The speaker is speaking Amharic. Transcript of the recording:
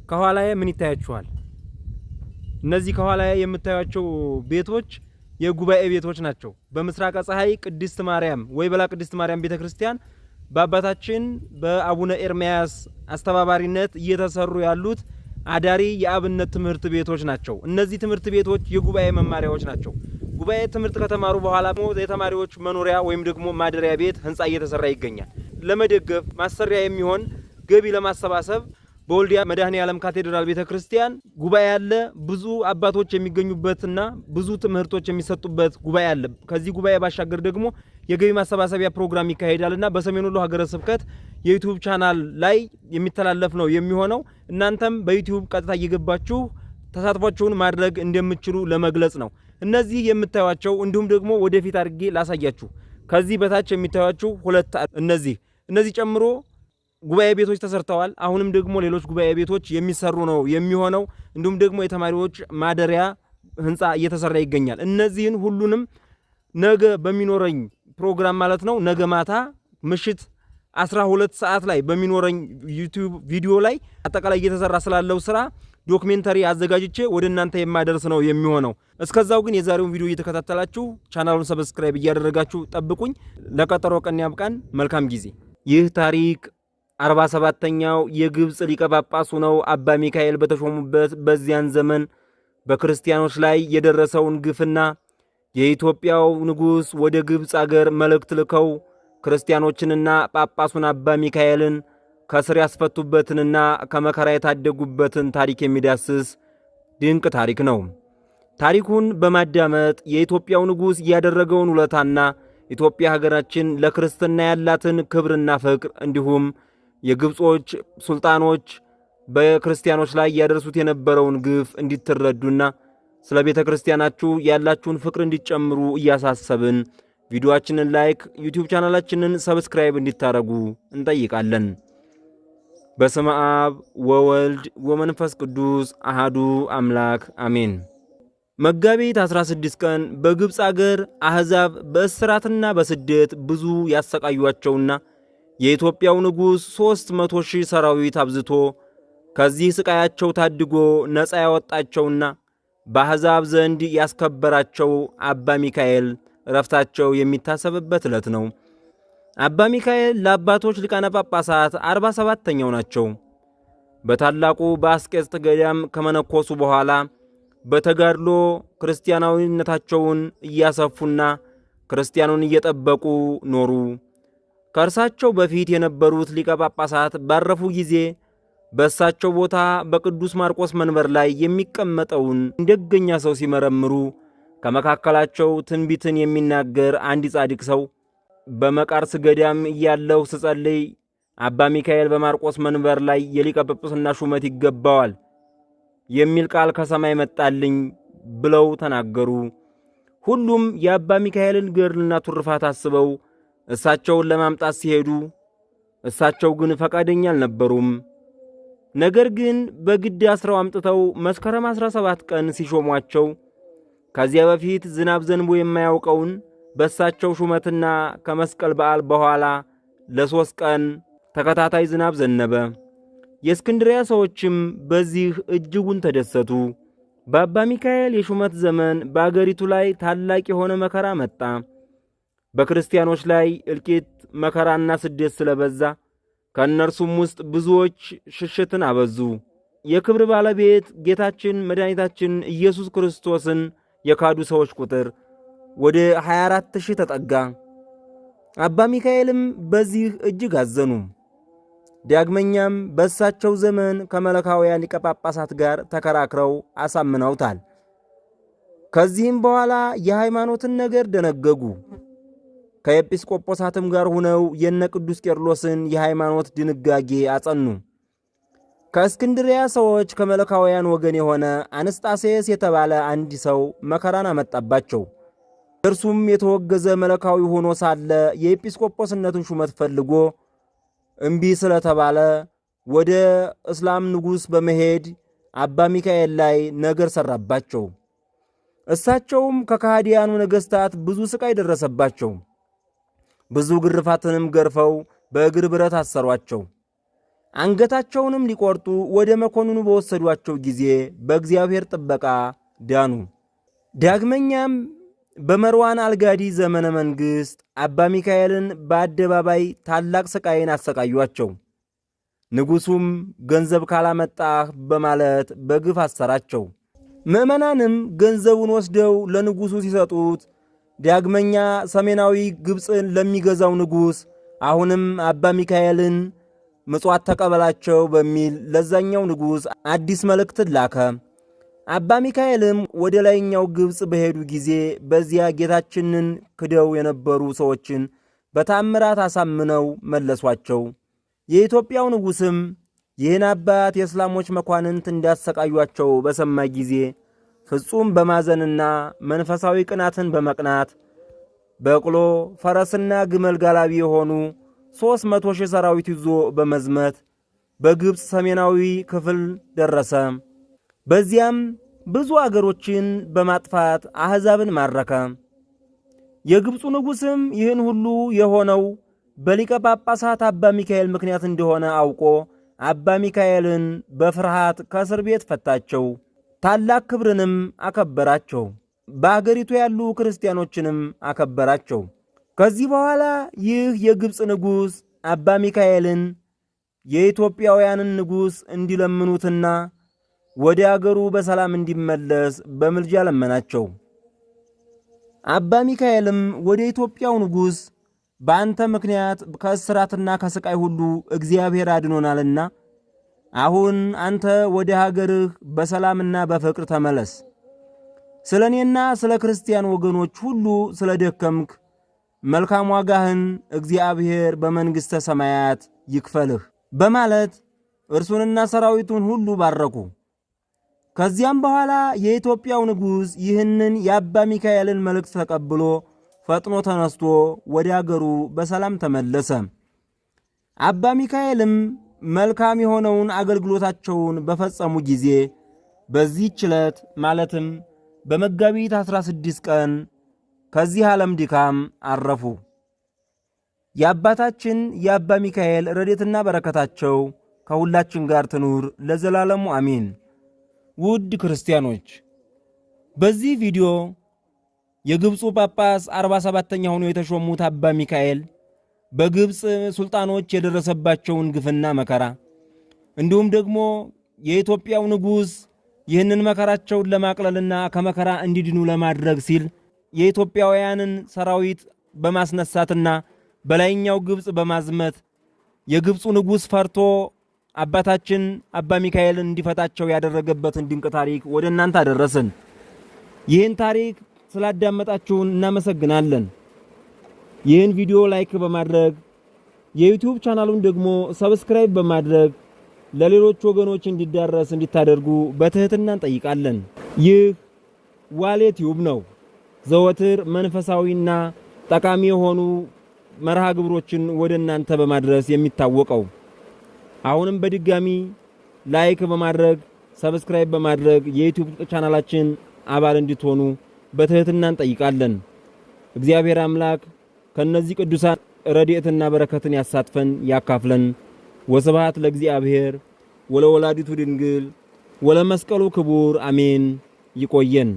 ከኋላዬ ምን ይታያችኋል? እነዚህ ከኋላዬ የምታዩቸው ቤቶች የጉባኤ ቤቶች ናቸው። በምስራቀ ፀሐይ ቅድስት ማርያም ወይበላ ቅድስት ማርያም ቤተክርስቲያን በአባታችን በአቡነ ኤርምያስ አስተባባሪነት እየተሰሩ ያሉት አዳሪ የአብነት ትምህርት ቤቶች ናቸው። እነዚህ ትምህርት ቤቶች የጉባኤ መማሪያዎች ናቸው። ጉባኤ ትምህርት ከተማሩ በኋላ የተማሪዎች መኖሪያ ወይም ደግሞ ማደሪያ ቤት ህንጻ እየተሰራ ይገኛል። ለመደገፍ ማሰሪያ የሚሆን ገቢ ለማሰባሰብ በወልዲያ መድኃኔዓለም ካቴድራል ቤተክርስቲያን ጉባኤ አለ። ብዙ አባቶች የሚገኙበትና ብዙ ትምህርቶች የሚሰጡበት ጉባኤ አለ። ከዚህ ጉባኤ ባሻገር ደግሞ የገቢ ማሰባሰቢያ ፕሮግራም ይካሄዳልና በሰሜን ወሎ ሀገረ ስብከት የዩቲዩብ ቻናል ላይ የሚተላለፍ ነው የሚሆነው። እናንተም በዩቲዩብ ቀጥታ እየገባችሁ ተሳትፏችሁን ማድረግ እንደምትችሉ ለመግለጽ ነው። እነዚህ የምታዩቸው እንዲሁም ደግሞ ወደፊት አድርጌ ላሳያችሁ። ከዚህ በታች የሚታዩቸው ሁለት እነዚህ ጨምሮ ጉባኤ ቤቶች ተሰርተዋል። አሁንም ደግሞ ሌሎች ጉባኤ ቤቶች የሚሰሩ ነው የሚሆነው። እንዲሁም ደግሞ የተማሪዎች ማደሪያ ህንጻ እየተሰራ ይገኛል። እነዚህን ሁሉንም ነገ በሚኖረኝ ፕሮግራም ማለት ነው ነገ ማታ ምሽት 12 ሰዓት ላይ በሚኖረኝ ዩቲዩብ ቪዲዮ ላይ አጠቃላይ እየተሰራ ስላለው ስራ ዶክሜንታሪ አዘጋጅቼ ወደ እናንተ የማደርስ ነው የሚሆነው። እስከዛው ግን የዛሬውን ቪዲዮ እየተከታተላችሁ ቻናሉን ሰብስክራይብ እያደረጋችሁ ጠብቁኝ። ለቀጠሮ ቀን ያብቃን። መልካም ጊዜ። ይህ ታሪክ 47ኛው የግብጽ ሊቀ ጳጳስ ሆነው አባ ሚካኤል በተሾሙበት በዚያን ዘመን በክርስቲያኖች ላይ የደረሰውን ግፍና የኢትዮጵያው ንጉሥ ወደ ግብጽ አገር መልእክት ልከው ክርስቲያኖችንና ጳጳሱን አባ ሚካኤልን ከስር ያስፈቱበትንና ከመከራ የታደጉበትን ታሪክ የሚዳስስ ድንቅ ታሪክ ነው። ታሪኩን በማዳመጥ የኢትዮጵያው ንጉሥ ያደረገውን ውለታና ኢትዮጵያ ሀገራችን ለክርስትና ያላትን ክብርና ፍቅር እንዲሁም የግብጾች ሱልጣኖች በክርስቲያኖች ላይ ያደርሱት የነበረውን ግፍ እንዲትረዱና ስለ ቤተ ክርስቲያናችሁ ያላችሁን ፍቅር እንዲጨምሩ እያሳሰብን ቪዲዮአችንን ላይክ፣ ዩቲዩብ ቻናላችንን ሰብስክራይብ እንዲታረጉ እንጠይቃለን። በስመ አብ ወወልድ ወመንፈስ ቅዱስ አሃዱ አምላክ አሜን። መጋቢት 16 ቀን በግብጽ አገር አሕዛብ በእስራትና በስደት ብዙ ያሰቃዩአቸውና የኢትዮጵያው ንጉሥ 300,000 ሰራዊት አብዝቶ ከዚህ ስቃያቸው ታድጎ ነፃ ያወጣቸውና በአሕዛብ ዘንድ ያስከበራቸው አባ ሚካኤል ረፍታቸው የሚታሰብበት ዕለት ነው። አባ ሚካኤል ለአባቶች ሊቃነ ጳጳሳት 47ኛው ናቸው። በታላቁ በአስቄጥስ ገዳም ከመነኮሱ በኋላ በተጋድሎ ክርስቲያናዊነታቸውን እያሰፉና ክርስቲያኑን እየጠበቁ ኖሩ። ከእርሳቸው በፊት የነበሩት ሊቀ ጳጳሳት ባረፉ ጊዜ በእሳቸው ቦታ በቅዱስ ማርቆስ መንበር ላይ የሚቀመጠውን እንደገኛ ሰው ሲመረምሩ ከመካከላቸው ትንቢትን የሚናገር አንድ ጻድቅ ሰው በመቃርስ ገዳም እያለሁ ስጸልይ አባ ሚካኤል በማርቆስ መንበር ላይ የሊቀ ጵጵስና ሹመት ይገባዋል የሚል ቃል ከሰማይ መጣልኝ ብለው ተናገሩ። ሁሉም የአባ ሚካኤልን ገድልና ትሩፋት አስበው እሳቸውን ለማምጣት ሲሄዱ እሳቸው ግን ፈቃደኛ አልነበሩም። ነገር ግን በግድ አስረው አምጥተው መስከረም 17 ቀን ሲሾሟቸው ከዚያ በፊት ዝናብ ዘንቦ የማያውቀውን በእሳቸው ሹመትና ከመስቀል በዓል በኋላ ለ3 ቀን ተከታታይ ዝናብ ዘነበ። የእስክንድሪያ ሰዎችም በዚህ እጅጉን ተደሰቱ። በአባ ሚካኤል የሹመት ዘመን በአገሪቱ ላይ ታላቅ የሆነ መከራ መጣ። በክርስቲያኖች ላይ እልቂት መከራና ስደት ስለበዛ ከእነርሱም ውስጥ ብዙዎች ሽሽትን አበዙ። የክብር ባለቤት ጌታችን መድኃኒታችን ኢየሱስ ክርስቶስን የካዱ ሰዎች ቁጥር ወደ 24,000 ተጠጋ። አባ ሚካኤልም በዚህ እጅግ አዘኑ። ዳግመኛም በእሳቸው ዘመን ከመለካውያን ሊቀ ጳጳሳት ጋር ተከራክረው አሳምነውታል። ከዚህም በኋላ የሃይማኖትን ነገር ደነገጉ። ከኤጲስቆጶሳትም ጋር ሆነው የነ ቅዱስ ቄርሎስን የሃይማኖት ድንጋጌ አጸኑ። ከእስክንድሪያ ሰዎች ከመለካውያን ወገን የሆነ አንስጣሴስ የተባለ አንድ ሰው መከራን አመጣባቸው። እርሱም የተወገዘ መለካዊ ሆኖ ሳለ የኤጲስቆጶስነትን ሹመት ፈልጎ እምቢ ስለተባለ ወደ እስላም ንጉሥ በመሄድ አባ ሚካኤል ላይ ነገር ሰራባቸው። እሳቸውም ከካህዲያኑ ነገሥታት ብዙ ስቃይ ደረሰባቸው። ብዙ ግርፋትንም ገርፈው በእግር ብረት አሰሯቸው። አንገታቸውንም ሊቆርጡ ወደ መኮንኑ በወሰዷቸው ጊዜ በእግዚአብሔር ጥበቃ ዳኑ። ዳግመኛም በመርዋን አልጋዲ ዘመነ መንግሥት አባ ሚካኤልን በአደባባይ ታላቅ ስቃይን አሰቃዩአቸው። ንጉሡም ገንዘብ ካላመጣህ በማለት በግፍ አሰራቸው። ምዕመናንም ገንዘቡን ወስደው ለንጉሡ ሲሰጡት ዳግመኛ ሰሜናዊ ግብፅን ለሚገዛው ንጉሥ አሁንም አባ ሚካኤልን ምጽዋት ተቀበላቸው በሚል ለዛኛው ንጉሥ አዲስ መልእክትን ላከ። አባ ሚካኤልም ወደ ላይኛው ግብፅ በሄዱ ጊዜ በዚያ ጌታችንን ክደው የነበሩ ሰዎችን በታምራት አሳምነው መለሷቸው። የኢትዮጵያው ንጉሥም ይህን አባት የእስላሞች መኳንንት እንዳሰቃዩአቸው በሰማ ጊዜ ፍጹም በማዘንና መንፈሳዊ ቅናትን በመቅናት በቅሎ ፈረስና ግመል ጋላቢ የሆኑ 300,000 ሰራዊት ይዞ በመዝመት በግብፅ ሰሜናዊ ክፍል ደረሰ። በዚያም ብዙ አገሮችን በማጥፋት አሕዛብን ማረከ። የግብፁ ንጉሥም ይህን ሁሉ የሆነው በሊቀ ጳጳሳት አባ ሚካኤል ምክንያት እንደሆነ አውቆ አባ ሚካኤልን በፍርሃት ከእስር ቤት ፈታቸው። ታላቅ ክብርንም አከበራቸው። በአገሪቱ ያሉ ክርስቲያኖችንም አከበራቸው። ከዚህ በኋላ ይህ የግብፅ ንጉሥ አባ ሚካኤልን የኢትዮጵያውያንን ንጉሥ እንዲለምኑትና ወደ አገሩ በሰላም እንዲመለስ በምልጃ ለመናቸው። አባ ሚካኤልም ወደ ኢትዮጵያው ንጉሥ በአንተ ምክንያት ከእስራትና ከስቃይ ሁሉ እግዚአብሔር አድኖናልና አሁን አንተ ወደ ሀገርህ በሰላምና በፍቅር ተመለስ። ስለ እኔና ስለ ክርስቲያን ወገኖች ሁሉ ስለ ደከምክ መልካም ዋጋህን እግዚአብሔር በመንግሥተ ሰማያት ይክፈልህ በማለት እርሱንና ሰራዊቱን ሁሉ ባረኩ። ከዚያም በኋላ የኢትዮጵያው ንጉሥ ይህንን የአባ ሚካኤልን መልእክት ተቀብሎ ፈጥኖ ተነስቶ ወደ አገሩ በሰላም ተመለሰ። አባ ሚካኤልም መልካም የሆነውን አገልግሎታቸውን በፈጸሙ ጊዜ በዚህች ዕለት ማለትም በመጋቢት 16 ቀን ከዚህ ዓለም ድካም አረፉ። የአባታችን የአባ ሚካኤል ረድኤትና በረከታቸው ከሁላችን ጋር ትኑር ለዘላለሙ አሜን። ውድ ክርስቲያኖች በዚህ ቪዲዮ የግብፁ ጳጳስ 47ኛ ሆኖ የተሾሙት አባ ሚካኤል በግብፅ ሱልጣኖች የደረሰባቸውን ግፍና መከራ እንዲሁም ደግሞ የኢትዮጵያው ንጉሥ ይህንን መከራቸውን ለማቅለልና ከመከራ እንዲድኑ ለማድረግ ሲል የኢትዮጵያውያንን ሰራዊት በማስነሳትና በላይኛው ግብፅ በማዝመት የግብፁ ንጉሥ ፈርቶ አባታችን አባ ሚካኤልን እንዲፈታቸው ያደረገበትን ድንቅ ታሪክ ወደ እናንተ አደረስን። ይህን ታሪክ ስላዳመጣችሁን እናመሰግናለን። ይህን ቪዲዮ ላይክ በማድረግ የዩቲዩብ ቻናሉን ደግሞ ሰብስክራይብ በማድረግ ለሌሎች ወገኖች እንዲዳረስ እንዲታደርጉ በትህትና እንጠይቃለን። ይህ ዋሌ ቲዩብ ነው። ዘወትር መንፈሳዊና ጠቃሚ የሆኑ መርሃ ግብሮችን ወደ እናንተ በማድረስ የሚታወቀው አሁንም በድጋሚ ላይክ በማድረግ ሰብስክራይብ በማድረግ የዩቲዩብ ቻናላችን አባል እንድትሆኑ በትህትና እንጠይቃለን። እግዚአብሔር አምላክ ከነዚህ ቅዱሳን ረድኤትና በረከትን ያሳትፈን ያካፍለን። ወስብሐት ለእግዚአብሔር ወለወላዲቱ ድንግል ወለመስቀሉ ክቡር አሜን። ይቆየን።